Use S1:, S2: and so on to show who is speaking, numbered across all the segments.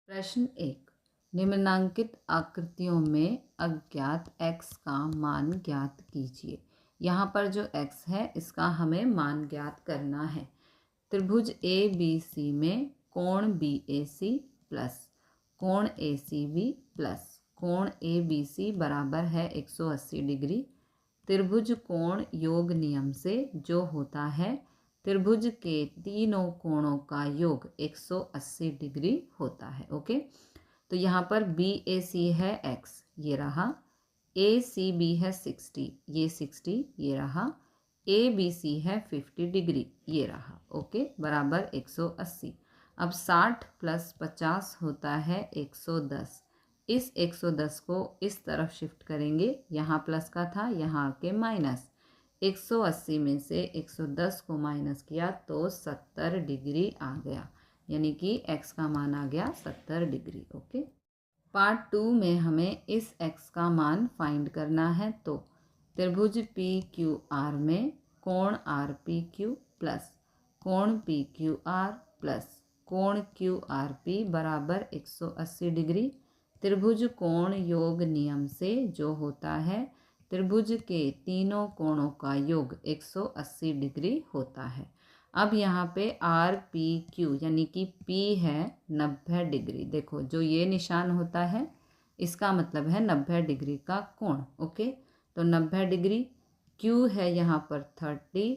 S1: प्रश्न 1। निम्नांकित आकृतियों में अज्ञात x का मान ज्ञात कीजिए। यहाँ पर जो x है इसका हमें मान ज्ञात करना है। त्रिभुज ABC में कोण BAC प्लस कोण ACB प्लस कोण ABC बराबर है 180 डिग्री। त्रिभुज कोण योग नियम से जो होता है त्रिभुज के तीनों कोणों का योग 180 डिग्री होता है। ओके, तो यहाँ पर BAC है x, ये रहा। ACB है 60, ये 60 ये रहा। ABC है 50 डिग्री, ये रहा। ओके, बराबर 180। अब 60 प्लस 50 होता है 110। इस 110 को इस तरफ शिफ्ट करेंगे, यहाँ प्लस का था यहाँ आके माइनस। 180 में से 110 को माइनस किया तो 70 डिग्री आ गया, यानी कि x का मान आ गया 70 डिग्री। ओके, पार्ट 2 में हमें इस x का मान फाइंड करना है। तो त्रिभुज PQR में कोण RPQ प्लस कोण PQR प्लस कोण QRP बराबर 180 डिग्री। त्रिभुज कोण योग नियम से जो होता है त्रिभुज के तीनों कोणों का योग 180 डिग्री होता है। अब यहाँ पे RPQ यानी कि P है 90 डिग्री। देखो जो ये निशान होता है इसका मतलब है 90 डिग्री का कोण। ओके, तो 90 डिग्री। Q है यहाँ पर 30,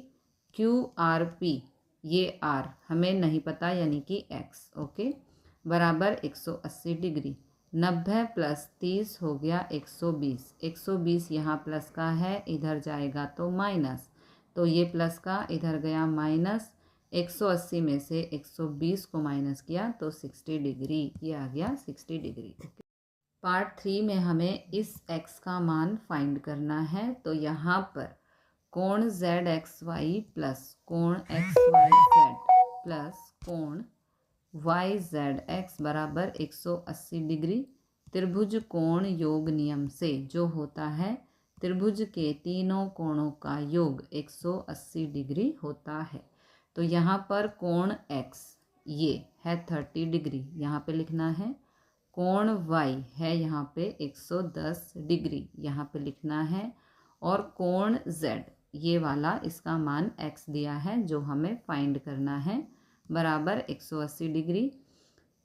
S1: QRP ये R हमें नहीं पता यानी कि X। ओके, बराबर 180 डिग्री। 90 प्लस 30 हो गया 120। 120 यहाँ प्लस का है, इधर जाएगा तो माइनस, तो ये प्लस का इधर गया माइनस। 180 में से 120 को माइनस किया तो 60 डिग्री, ये आ गया 60 डिग्री। पार्ट 3 में हमें इस x का मान फाइंड करना है। तो यहाँ पर कोण ZXY प्लस कोण XYZ प्लस कोण YZX बराबर 180 डिग्री। त्रिभुज कोण योग नियम से जो होता है त्रिभुज के तीनों कोणों का योग 180 डिग्री होता है। तो यहाँ पर कोण X ये है 30 डिग्री, यहाँ पे लिखना है। कोण Y है यहाँ पे 110 डिग्री, यहाँ पे लिखना है। और कोण Z ये वाला इसका मान X दिया है जो हमें फाइंड करना है, बराबर 180 डिग्री।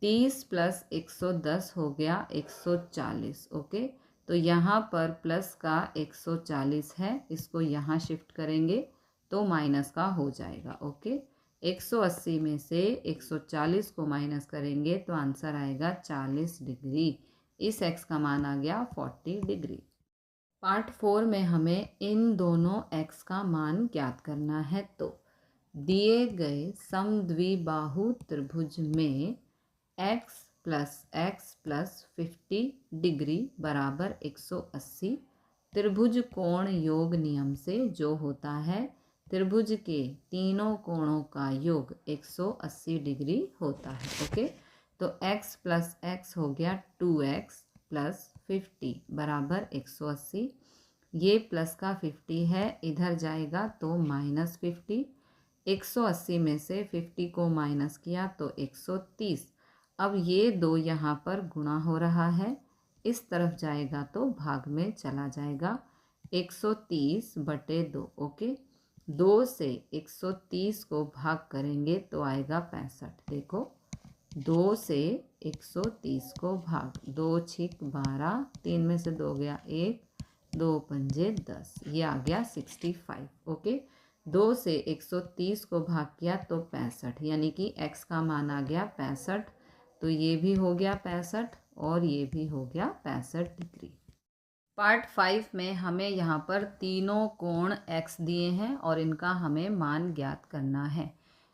S1: 30 प्लस 110 हो गया 140। ओके, तो यहाँ पर प्लस का 140 है, इसको यहाँ शिफ्ट करेंगे तो माइनस का हो जाएगा। ओके, 180 में से 140 को माइनस करेंगे तो आंसर आएगा 40 डिग्री। इस x का मान आ गया 40 डिग्री। पार्ट 4 में हमें इन दोनों x का मान ज्ञात करना है। तो दिए गए समद्विबाहु त्रिभुज में x प्लस 50 डिग्री बराबर 180। त्रिभुज कोण योग नियम से जो होता है त्रिभुज के तीनों कोणों का योग 180 डिग्री होता है। ओके, तो x प्लस x हो गया 2x प्लस 50 बराबर 180। ये प्लस का 50 है, इधर जाएगा तो माइनस 50। 180 में से 50 को माइनस किया तो 130। अब ये दो यहाँ पर गुणा हो रहा है, इस तरफ जाएगा तो भाग में चला जाएगा। 130 बटे 2। ओके, 2 से 130 को भाग करेंगे तो आएगा 65। देखो 2 से 130 को भाग, 2 छिक 12, 3 में से 2 गया 1, 2 पंजे 10, ये आ गया 65। ओके, 2 से 130 को भाग किया तो 65, यानी कि x का मान आ गया 65। तो ये भी हो गया 65 और ये भी हो गया 65 डिग्री। पार्ट 5 में हमें यहाँ पर तीनों कोण x दिए हैं और इनका हमें मान ज्ञात करना है।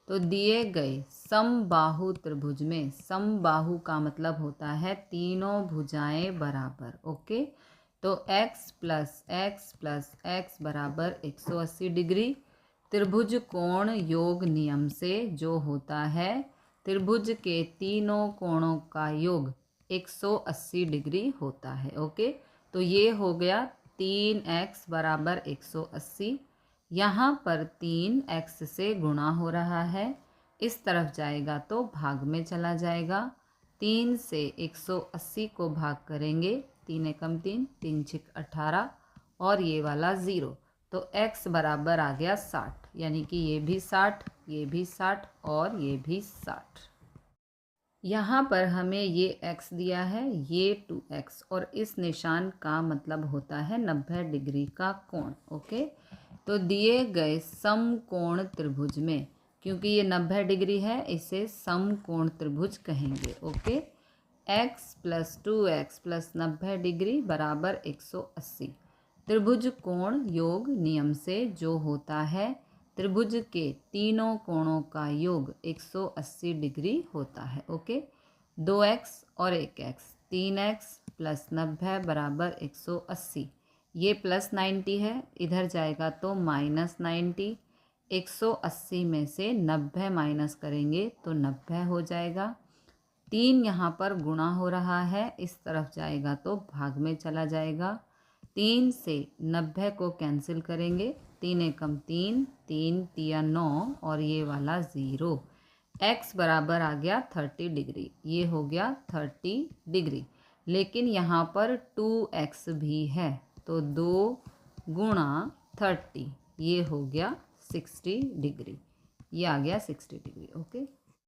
S1: तो दिए गए समबाहु त्रिभुज में, समबाहु का मतलब होता है तीनों भुजाएं बराबर। ओके, तो x प्लस x बराबर 180 डिग्री। त्रिभुज कोण योग नियम से जो होता है त्रिभुज के तीनों कोणों का योग 180 डिग्री होता है। ओके, तो ये हो गया 3x बराबर 180। यहाँ पर 3x से गुणा हो रहा है, इस तरफ जाएगा तो भाग में चला जाएगा। 3 से 180 को भाग करेंगे, 3 एकम 3, 3 छिक 18 और ये वाला 0, तो x बराबर आ गया 60, यानी कि ये भी 60, ये भी 60 और ये भी 60। यहाँ पर हमें ये x दिया है, ये 2x, और इस निशान का मतलब होता है 90 डिग्री का कोण। ओके, तो दिए गए समकोण त्रिभुज में, क्योंकि ये 90 डिग्री है, इसे समकोण त्रिभुज कहेंगे। ओके, x + 2x + 90 डिग्री बराबर 180। त्रिभुज कोण योग नियम से जो होता है, त्रिभुज के तीनों कोणों का योग 180 डिग्री होता है। ओके, 2x और 1x, 3x + 90 बराबर 180। ये +90 है, इधर जाएगा तो -90। 180 में से 90 माइनस करेंगे तो 90 हो जाएगा। 3 यहाँ पर गुणा हो रहा है, इस तरफ जाएगा तो भाग में चला जाएगा। 3 से 90 को कैंसिल करेंगे, 3 एकम 3, 3 तिया 9 और ये वाला 0। x बराबर आ गया 30 डिग्री, ये हो गया 30 डिग्री। लेकिन यहाँ पर 2x भी है, तो 2 गुणा 30, ये हो गया 60 डिग्री, ये आ गया 60 डिग्री। ओके।